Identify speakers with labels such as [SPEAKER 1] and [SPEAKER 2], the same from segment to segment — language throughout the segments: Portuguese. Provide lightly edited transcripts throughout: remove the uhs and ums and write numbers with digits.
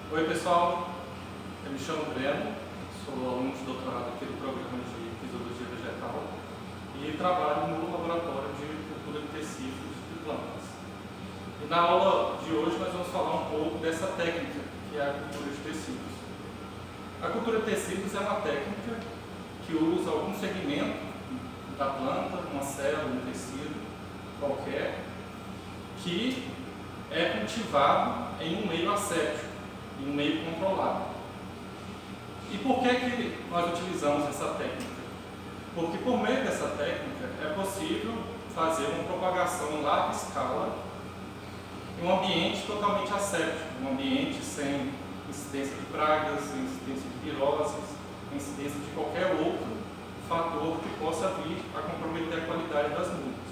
[SPEAKER 1] Oi pessoal, eu me chamo Breno, sou aluno de doutorado aqui do programa de Fisiologia Vegetal e trabalho no laboratório de cultura de tecidos de plantas. E na aula de hoje nós vamos falar um pouco dessa técnica que é a cultura de tecidos. A cultura de tecidos é uma técnica que usa algum segmento da planta, uma célula, um tecido qualquer, que é cultivado em um meio asséptico, em um meio controlado. E por que nós utilizamos essa técnica? Porque por meio dessa técnica é possível fazer uma propagação em larga escala em um ambiente totalmente asséptico, um ambiente sem incidência de pragas, sem incidência de viroses, sem incidência de qualquer outro fator que possa vir a comprometer a qualidade das mudas.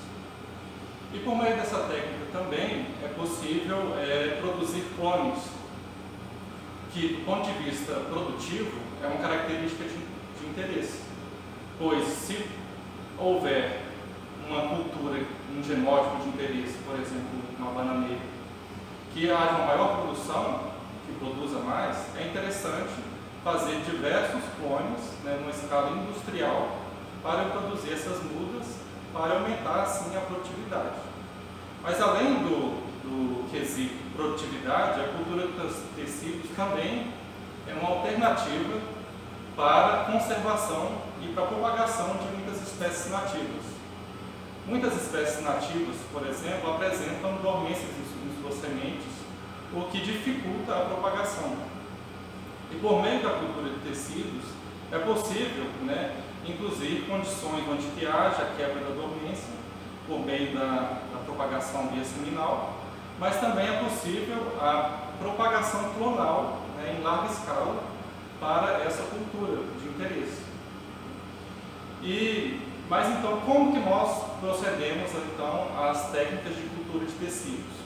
[SPEAKER 1] E por meio dessa técnica também é possível produzir clones, que do ponto de vista produtivo é uma característica de interesse, pois se houver uma cultura, um genótipo de interesse, por exemplo, uma bananeira, que haja uma maior produção, que produza mais, é interessante fazer diversos clones, numa escala industrial, para produzir essas mudas, para aumentar assim a produtividade. Mas além do quesito produtividade, a cultura dos tecidos também é uma alternativa para a conservação e para a propagação de muitas espécies nativas. Muitas espécies nativas, por exemplo, apresentam dormências em suas sementes, o que dificulta a propagação. E por meio da cultura de tecidos, é possível, inclusive condições onde que haja a quebra da dormência, por meio da propagação via seminal, mas também é possível a propagação clonal em larga escala para essa cultura de interesse. Mas então, como que nós procedemos então às técnicas de cultura de tecidos?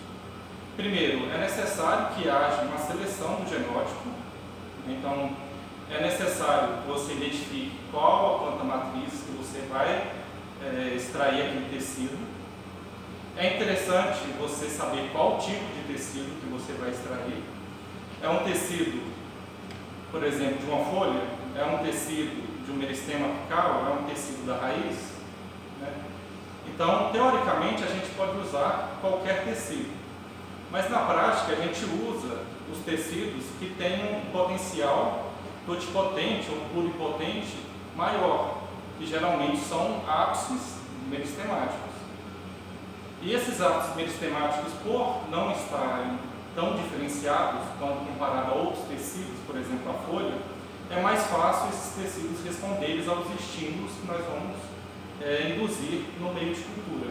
[SPEAKER 1] Primeiro, é necessário que haja uma seleção do genótipo. Então, é necessário que você identifique qual a planta matriz que você vai extrair aquele tecido. É interessante você saber qual tipo de tecido que você vai extrair. É um tecido, por exemplo, de uma folha? É um tecido de um meristema apical? É um tecido da raiz? Então, teoricamente, a gente pode usar qualquer tecido. Mas na prática, a gente usa os tecidos que têm um potencial totipotente ou pluripotente maior, que geralmente são ápices meristemáticos. E esses ápices meristemáticos, por não estarem tão diferenciados quando comparado a outros tecidos, por exemplo a folha, é mais fácil esses tecidos responderem aos estímulos que nós vamos induzir no meio de cultura.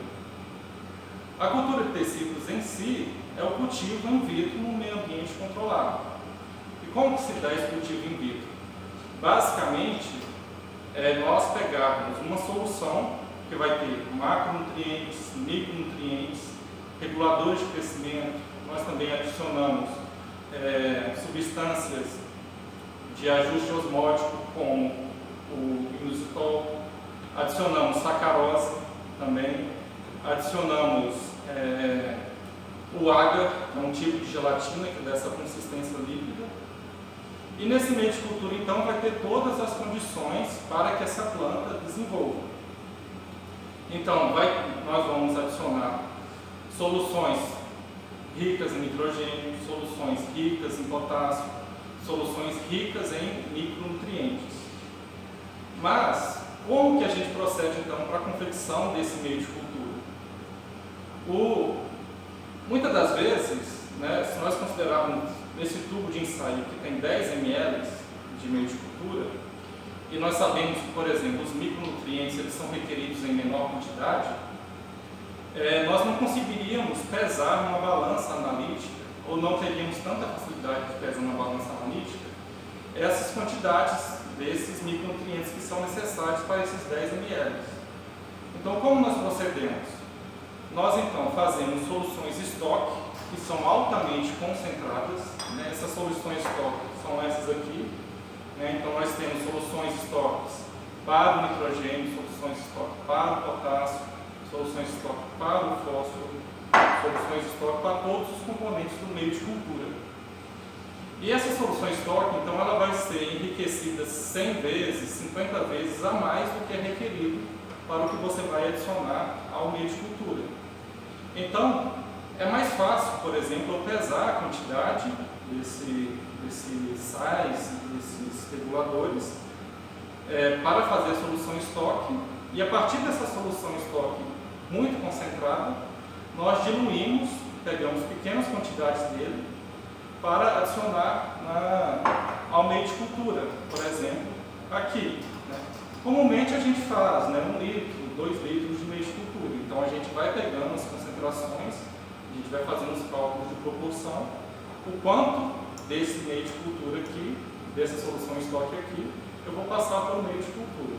[SPEAKER 1] A cultura de tecidos em si é o cultivo in vitro no meio ambiente controlado. E como que se dá esse cultivo in vitro? Basicamente, nós pegarmos uma solução que vai ter macronutrientes, micronutrientes, reguladores de crescimento. Nós também adicionamos substâncias de ajuste osmótico, como o inositol, adicionamos sacarose também, adicionamos o agar, que é um tipo de gelatina que dá essa consistência líquida. E nesse meio de cultura, então, vai ter todas as condições para que essa planta desenvolva. Então, nós vamos adicionar soluções ricas em nitrogênio, soluções ricas em potássio, soluções ricas em micronutrientes. Mas, como que a gente procede, então, para a confecção desse meio de cultura? Muitas das vezes, se nós considerarmos esse tubo de ensaio que tem 10 ml de meio de cultura, e nós sabemos que, por exemplo, os micronutrientes eles são requeridos em menor quantidade, nós não conseguiríamos pesar numa balança analítica, ou não teríamos tanta facilidade de pesar numa balança analítica, essas quantidades desses micronutrientes que são necessários para esses 10 ml. Então, como nós procedemos? Nós, então, fazemos soluções estoque, que são altamente concentradas. Essas soluções estoque são essas aqui. Então, nós temos soluções estoques para o nitrogênio, soluções estoque para o potássio, soluções estoque para o fósforo, soluções estoque para todos os componentes do meio de cultura. E essa solução estoque, então, ela vai ser enriquecida 100 vezes, 50 vezes a mais do que é requerido para o que você vai adicionar ao meio de cultura. Então, é mais fácil, por exemplo, eu pesar a quantidade desses sais, desses reguladores, para fazer a solução estoque, e a partir dessa solução estoque muito concentrada, nós diluímos, pegamos pequenas quantidades dele para adicionar ao meio de cultura, por exemplo, aqui. Né? Comumente a gente faz 1 litro, 2 litros de meio de cultura, então a gente vai pegando as concentrações, a gente vai fazendo os cálculos de proporção, o quanto desse meio de cultura aqui, dessa solução estoque aqui, eu vou passar para o meio de cultura.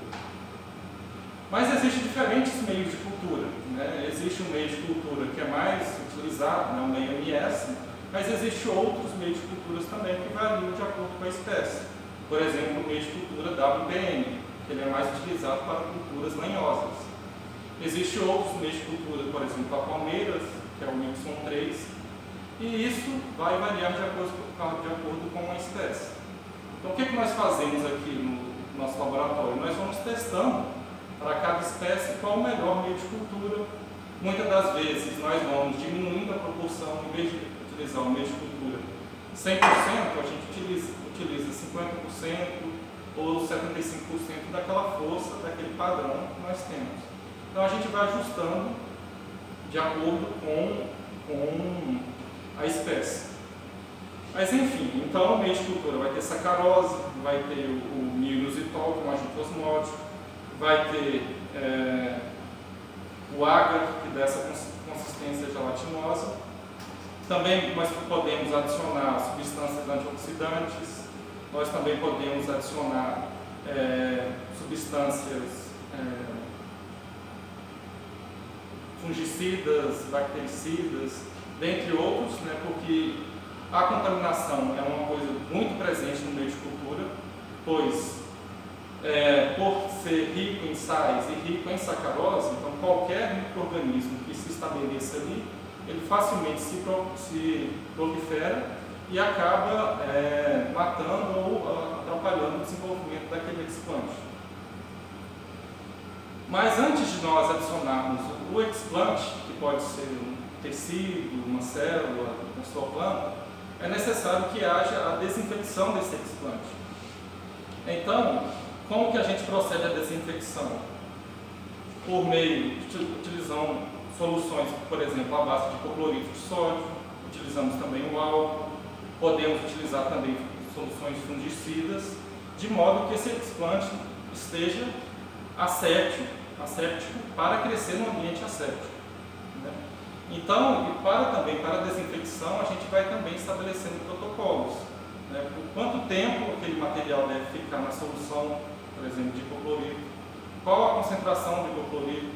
[SPEAKER 1] Mas existem diferentes meios de cultura. Né? Existe um meio de cultura que é mais utilizado, o meio MS, mas existem outros meios de culturas também que variam de acordo com a espécie. Por exemplo, o meio de cultura WPN, que ele é mais utilizado para culturas lenhosas. Existem outros meios de cultura, por exemplo, a palmeiras, que é o Y3, e isso vai variar de acordo com a espécie. Então, o que nós fazemos aqui no nosso laboratório? Nós vamos testando para cada espécie qual o melhor meio de cultura. Muitas das vezes nós vamos diminuindo a proporção, em vez de utilizar o meio de cultura 100%, a gente utiliza 50% ou 75% daquela força, daquele padrão que nós temos. Então a gente vai ajustando de acordo com a espécie. Mas enfim, então o meio de cultura vai ter sacarose, vai ter o milho inositol, que é um agente osmótico, vai ter o agar, que dá essa consistência gelatinosa. Também nós podemos adicionar substâncias antioxidantes, nós também podemos adicionar substâncias fungicidas, bactericidas, dentre outros, né, porque a contaminação é uma coisa muito presente no meio de cultura, pois por ser rico em sais e rico em sacarose, então qualquer micro-organismo que se estabeleça ali, ele facilmente se prolifera e acaba matando ou atrapalhando o desenvolvimento daquele explante. Mas antes de nós adicionarmos o explante, que pode ser um tecido, uma célula da sua planta, é necessário que haja a desinfecção desse explante. Então, como que a gente procede à desinfecção? Por meio de utilizando soluções, por exemplo, à base de hipoclorito de sódio, utilizamos também o álcool, podemos utilizar também soluções fungicidas, de modo que esse explante esteja asséptico para crescer no ambiente asséptico. Né? Então, para a desinfecção, a gente vai também estabelecendo protocolos. Né? Por quanto tempo aquele material deve ficar na solução, por exemplo, de hipoclorito, qual a concentração de hipoclorito,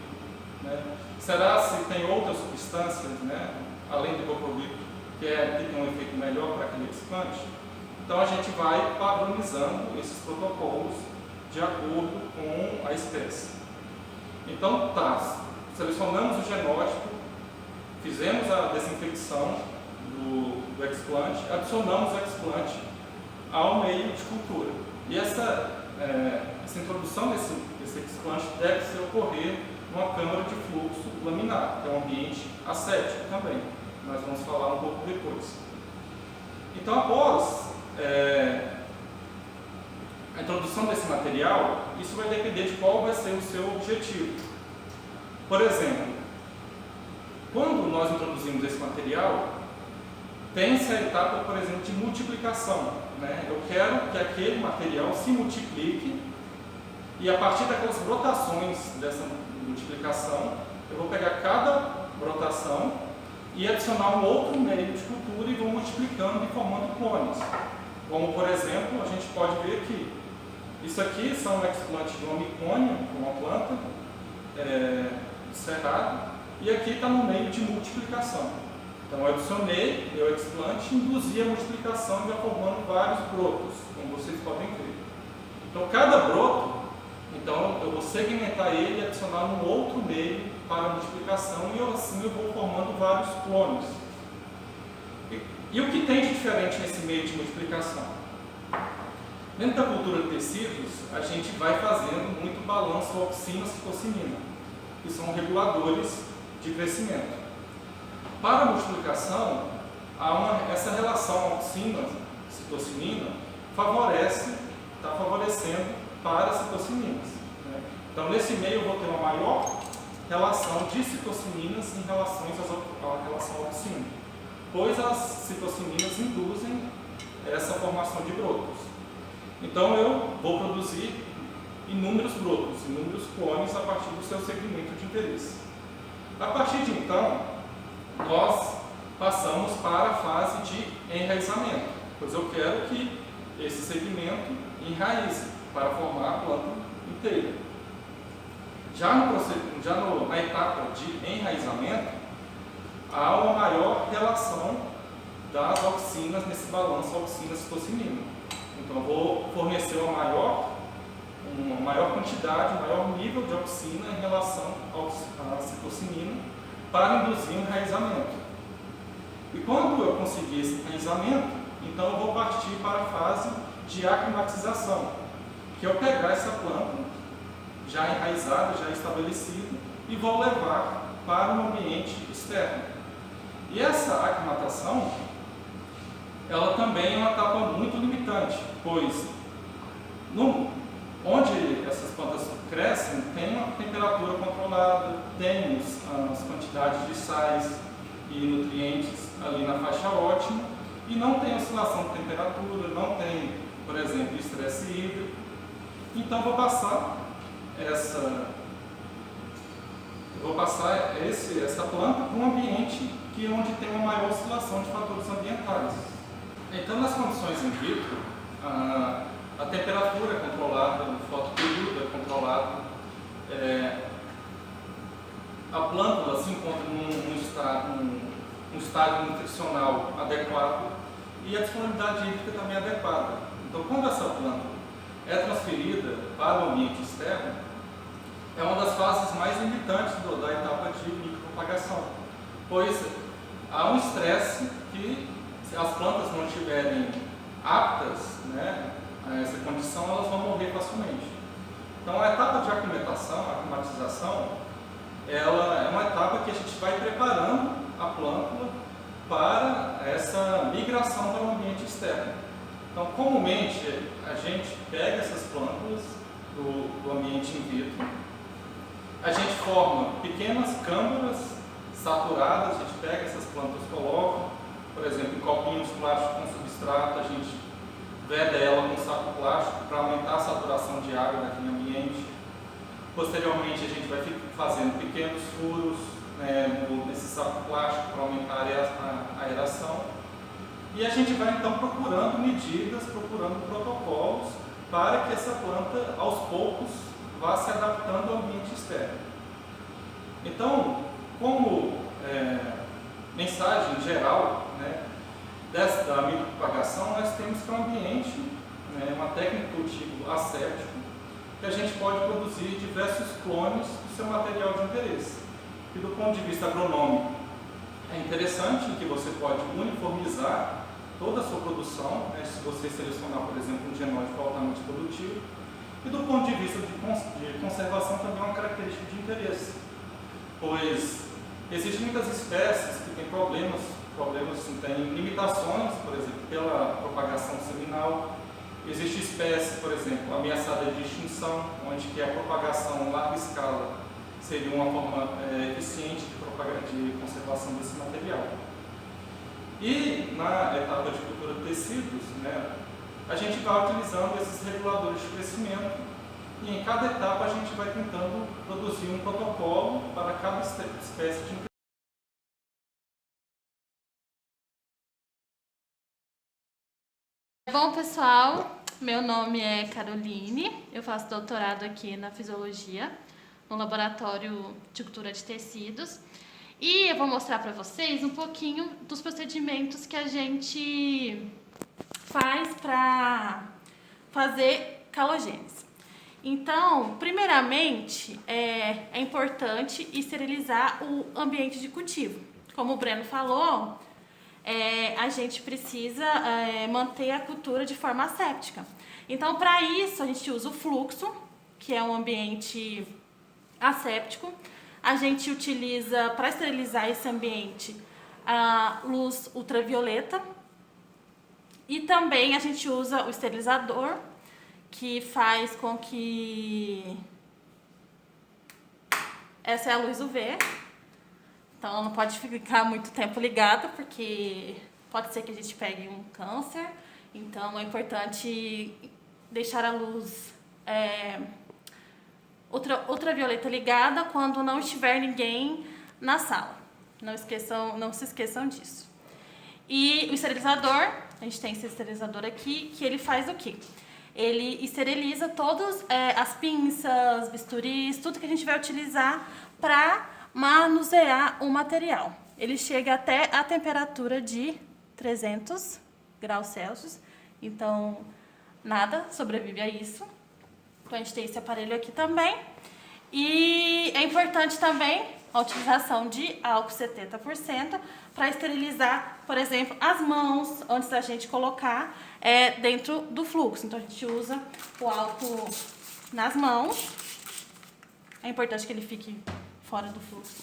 [SPEAKER 1] né? Será se tem outras substâncias, né, além do hipoclorito, que tem um efeito melhor para aquele explante? Então a gente vai padronizando esses protocolos de acordo com a espécie. Então, selecionamos o genótipo, fizemos a desinfecção do explante, adicionamos o explante ao meio de cultura. E essa introdução desse explante deve ocorrer numa câmara de fluxo laminar, que é um ambiente asséptico também. Nós vamos falar um pouco depois. Então, após a introdução desse material, isso vai depender de qual vai ser o seu objetivo. Por exemplo, quando nós introduzimos esse material, tem-se a etapa, por exemplo, de multiplicação. Né? Eu quero que aquele material se multiplique e a partir daquelas brotações dessa multiplicação, eu vou pegar cada brotação e adicionar um outro meio de cultura e vou multiplicando e formando clones. Como, por exemplo, a gente pode ver aqui. Isso aqui são explantes de uma micônia, uma planta, cerrado, e aqui está no meio de multiplicação. Então eu adicionei meu explante, induzi a multiplicação e vai formando vários brotos, como vocês podem ver. Então cada broto, eu vou segmentar ele e adicionar um outro meio para a multiplicação e assim eu vou formando vários clones. E E o que tem de diferente nesse meio de multiplicação? Dentro da cultura de tecidos, a gente vai fazendo muito balanço auxina-citocinina, que são reguladores de crescimento. Para a multiplicação, essa relação auxina-citocinina está favorecendo para as citocininas, né? Então, nesse meio, eu vou ter uma maior relação de citocininas em relação à relação auxina, pois as citocininas induzem essa formação de brotos. Então, eu vou produzir inúmeros brotos, inúmeros clones a partir do seu segmento de interesse. A partir de então, nós passamos para a fase de enraizamento, pois eu quero que esse segmento enraize para formar a planta inteira. Já na etapa de enraizamento, há uma maior relação das auxinas nesse balanço auxina-citocinina. Então, eu vou fornecer uma maior quantidade, um maior nível de auxina em relação à citocinina para induzir um enraizamento. E quando eu conseguir esse enraizamento, então eu vou partir para a fase de aclimatização, que é eu pegar essa planta já enraizada, já estabelecida, e vou levar para um ambiente externo. E essa aclimatação, ela também é uma etapa muito limitante, pois onde essas plantas crescem, tem uma temperatura controlada, temos as quantidades de sais e nutrientes ali na faixa ótima, e não tem oscilação de temperatura, não tem, por exemplo, estresse hídrico. Então, vou passar essa planta para um ambiente onde tem uma maior oscilação de fatores ambientais. Então, nas condições in vitro, a temperatura é controlada, o fotoperíodo é controlado, a planta se encontra num estado nutricional adequado e a disponibilidade hídrica também é adequada. Então, quando essa planta é transferida para o ambiente externo, é uma das fases mais limitantes da etapa de micropropagação, pois há um estresse que, se as plantas não estiverem aptas, né, a essa condição, elas vão morrer facilmente. Então, a etapa de aclimatização, ela é uma etapa que a gente vai preparando a plântula para essa migração para o ambiente externo. Então, comumente, a gente pega essas plântulas do ambiente in vitro, a gente forma pequenas câmaras saturadas, a gente pega essas plantas, coloca, por exemplo, em copinhos plásticos com substrato, a gente veda ela com saco plástico para aumentar a saturação de água naquele ambiente. Posteriormente, a gente vai fazendo pequenos furos, né, nesse saco plástico para aumentar a aeração. E a gente vai então procurando medidas, procurando protocolos para que essa planta, aos poucos, vá se adaptando ao ambiente externo. Então, como mensagem geral, né, da micropropagação, nós temos que um ambiente, né, uma técnica de cultivo asséptico, que a gente pode produzir diversos clones do seu material de interesse. E do ponto de vista agronômico, é interessante que você pode uniformizar toda a sua produção, né, se você selecionar, por exemplo, um genótipo altamente produtivo. E do ponto de vista de conservação também é uma característica de interesse, pois existem muitas espécies que têm problemas, têm limitações, por exemplo, pela propagação seminal. Existe espécie, por exemplo, ameaçada de extinção, onde que a propagação em larga escala seria uma forma eficiente de conservação desse material. E na etapa de cultura de tecidos, né, a gente vai utilizando esses reguladores de crescimento e em cada etapa a gente vai tentando produzir um protocolo para cada espécie de.
[SPEAKER 2] Bom, pessoal, meu nome é Caroline, eu faço doutorado aqui na Fisiologia, no Laboratório de Cultura de Tecidos, e eu vou mostrar para vocês um pouquinho dos procedimentos que a gente faz para fazer calogênese. Então, primeiramente, é importante esterilizar o ambiente de cultivo. Como o Breno falou, a gente precisa manter a cultura de forma asséptica. Então, para isso, a gente usa o fluxo, que é um ambiente asséptico. A gente utiliza, para esterilizar esse ambiente, a luz ultravioleta. E também a gente usa o esterilizador, que faz com que... Essa é a luz UV. Então, não pode ficar muito tempo ligado, porque pode ser que a gente pegue um câncer. Então, é importante deixar a luz ultravioleta ligada quando não estiver ninguém na sala. Não se esqueçam disso. E o esterilizador, a gente tem esse esterilizador aqui, que ele faz o quê? Ele esteriliza todas as pinças, bisturis, tudo que a gente vai utilizar para manusear o material. Ele chega até a temperatura de 300 graus Celsius, então nada sobrevive a isso. Então a gente tem esse aparelho aqui também. E é importante também a utilização de álcool 70% para esterilizar, por exemplo, as mãos antes da gente colocar dentro do fluxo. Então a gente usa o álcool nas mãos. É importante que ele fique fora do fluxo.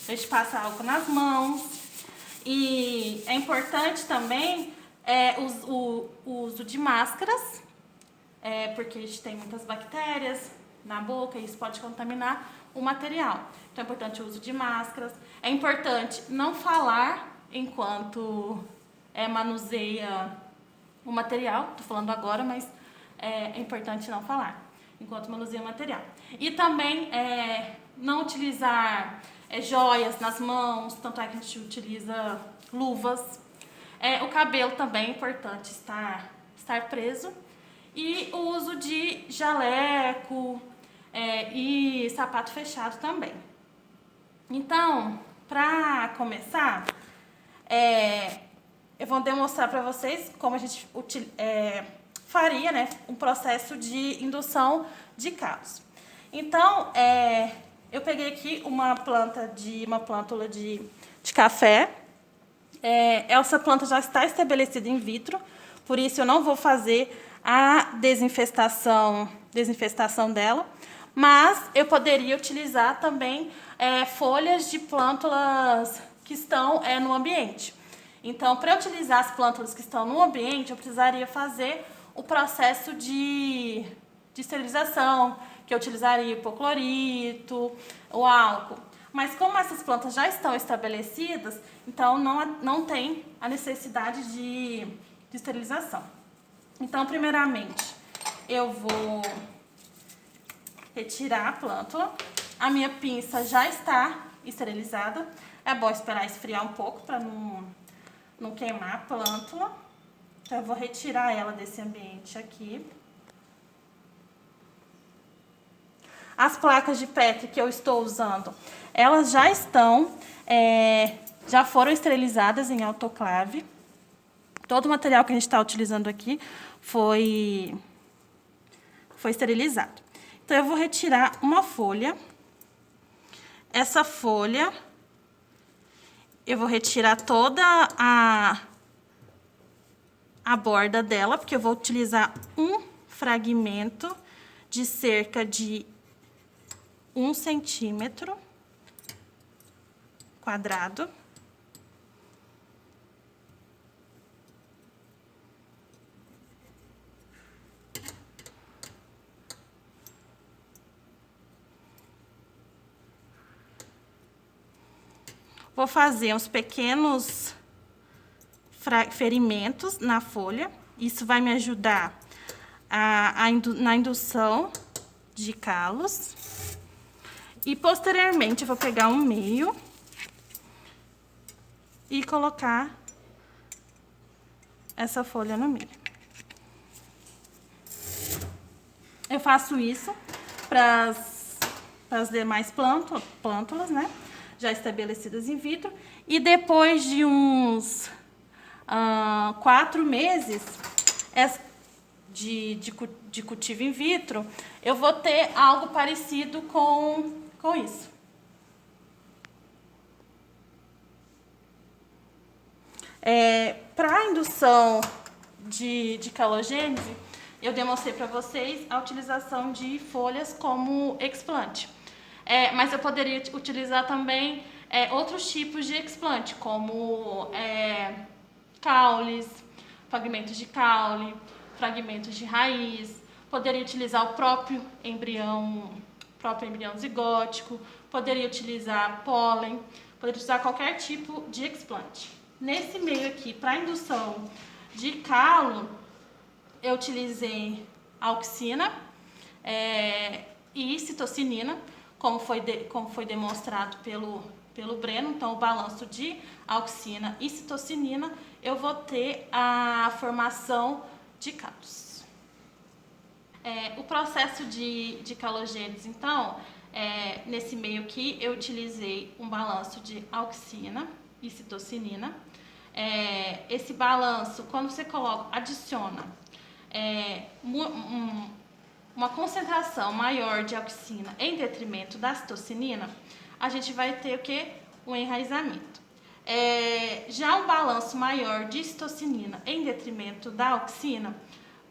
[SPEAKER 2] A gente passa álcool nas mãos. E é importante também o uso de máscaras, porque a gente tem muitas bactérias na boca e isso pode contaminar o material. Então é importante o uso de máscaras. É importante não falar enquanto manuseia o material. Estou falando agora, mas é importante não falar enquanto manuseia o material. E também não utilizar joias nas mãos, tanto é que a gente utiliza luvas. O cabelo também é importante estar preso. E o uso de jaleco e sapato fechado também. Então, para começar, eu vou demonstrar para vocês como a gente faria, né, um processo de indução de calos. Então, eu peguei aqui uma plântula de café. Essa planta já está estabelecida in vitro, por isso eu não vou fazer a desinfestação dela, mas eu poderia utilizar também folhas de plântulas que estão no ambiente. Então, para utilizar as plântulas que estão no ambiente, eu precisaria fazer o processo de esterilização, que eu utilizaria o hipoclorito, o álcool. Mas como essas plantas já estão estabelecidas, então não tem a necessidade de esterilização. Então, primeiramente, eu vou retirar a plântula. A minha pinça já está esterilizada. É bom esperar esfriar um pouco para não queimar a plântula. Então, eu vou retirar ela desse ambiente aqui. As placas de Petri que eu estou usando, elas já já foram esterilizadas em autoclave. Todo o material que a gente está utilizando aqui foi esterilizado. Então, eu vou retirar uma folha. Essa folha, eu vou retirar toda a borda dela, porque eu vou utilizar um fragmento de cerca de 1 centímetro quadrado. Vou fazer uns pequenos ferimentos na folha. Isso vai me ajudar na indução de calos. E, posteriormente, eu vou pegar um meio e colocar essa folha no meio. Eu faço isso para as demais plântulas, né? Já estabelecidas in vitro. E depois de uns 4 meses de cultivo in vitro, eu vou ter algo parecido com isso. Para a indução de calogênese, eu demonstrei para vocês a utilização de folhas como explante. Mas eu poderia utilizar também outros tipos de explante, como caules, fragmentos de caule, fragmentos de raiz. Poderia utilizar o próprio embrião zigótico, poderia utilizar pólen, poderia utilizar qualquer tipo de explante. Nesse meio aqui, para indução de calo, eu utilizei auxina e citocinina, como foi demonstrado pelo Breno. Então, o balanço de auxina e citocinina, eu vou ter a formação de calos. O processo de calogênese, então, nesse meio aqui, eu utilizei um balanço de auxina e citocinina. Esse balanço, quando você adiciona uma concentração maior de auxina em detrimento da citocinina, a gente vai ter o quê? Um enraizamento. Já um balanço maior de citocinina em detrimento da auxina,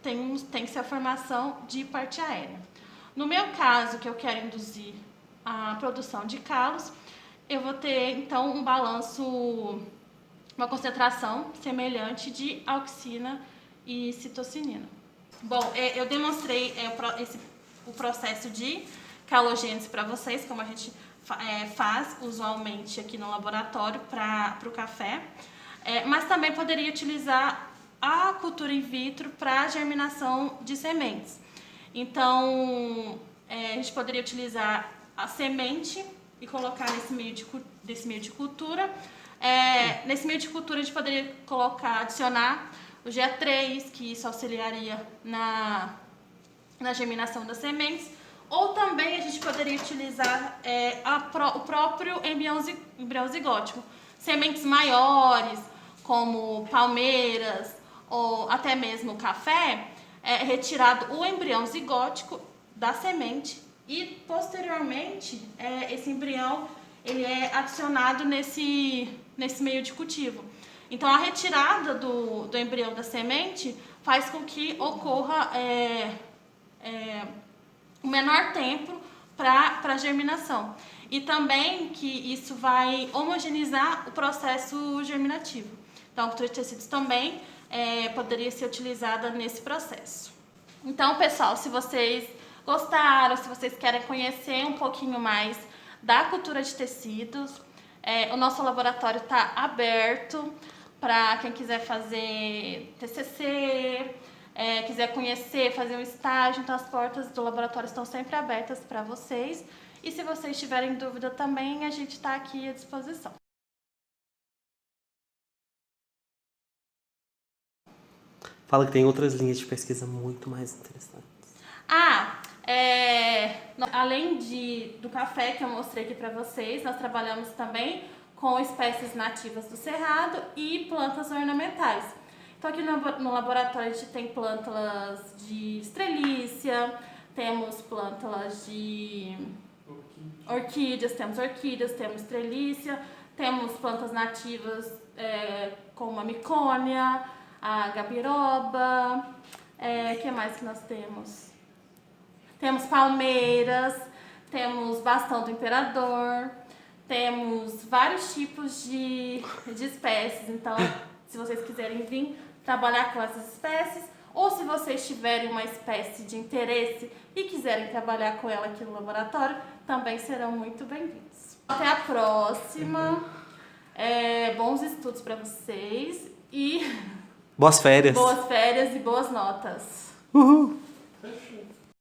[SPEAKER 2] tem que ser a formação de parte aérea. No meu caso, que eu quero induzir a produção de calos, eu vou ter, então, uma concentração semelhante de auxina e citocinina. Bom, eu demonstrei o processo de calogênese para vocês, como a gente faz usualmente aqui no laboratório para o café, mas também poderia utilizar a cultura in vitro para germinação de sementes. Então, a gente poderia utilizar a semente e colocar nesse meio de cultura. Nesse meio de cultura, a gente poderia adicionar o GA3, que isso auxiliaria na germinação das sementes. Ou também a gente poderia utilizar o próprio embrião zigótico. Sementes maiores, como palmeiras, ou até mesmo café, retirado o embrião zigótico da semente e posteriormente esse embrião ele é adicionado nesse meio de cultivo. Então a retirada do embrião da semente faz com que ocorra o menor tempo para a germinação e também que isso vai homogeneizar o processo germinativo. Então a cultura de tecidos também poderia ser utilizada nesse processo. Então, pessoal, se vocês gostaram, se vocês querem conhecer um pouquinho mais da cultura de tecidos, o nosso laboratório está aberto para quem quiser fazer TCC, quiser conhecer, fazer um estágio. Então, as portas do laboratório estão sempre abertas para vocês. E se vocês tiverem dúvida também, a gente está aqui à disposição.
[SPEAKER 3] Fala que tem outras linhas de pesquisa muito mais interessantes.
[SPEAKER 2] Além do café que eu mostrei aqui para vocês, nós trabalhamos também com espécies nativas do cerrado e plantas ornamentais. Então aqui no laboratório a gente tem plantas de estrelícia, temos plantas de orquídeas, temos estrelícia, temos plantas nativas como a micônia, a gabiroba, que mais que nós temos? Temos palmeiras, temos bastão do imperador, temos vários tipos de espécies. Então, se vocês quiserem vir trabalhar com essas espécies, ou se vocês tiverem uma espécie de interesse e quiserem trabalhar com ela aqui no laboratório, também serão muito bem-vindos. Até a próxima, bons estudos para vocês e
[SPEAKER 3] boas férias.
[SPEAKER 2] Boas férias e boas notas.
[SPEAKER 3] Uhul!
[SPEAKER 1] Fechou.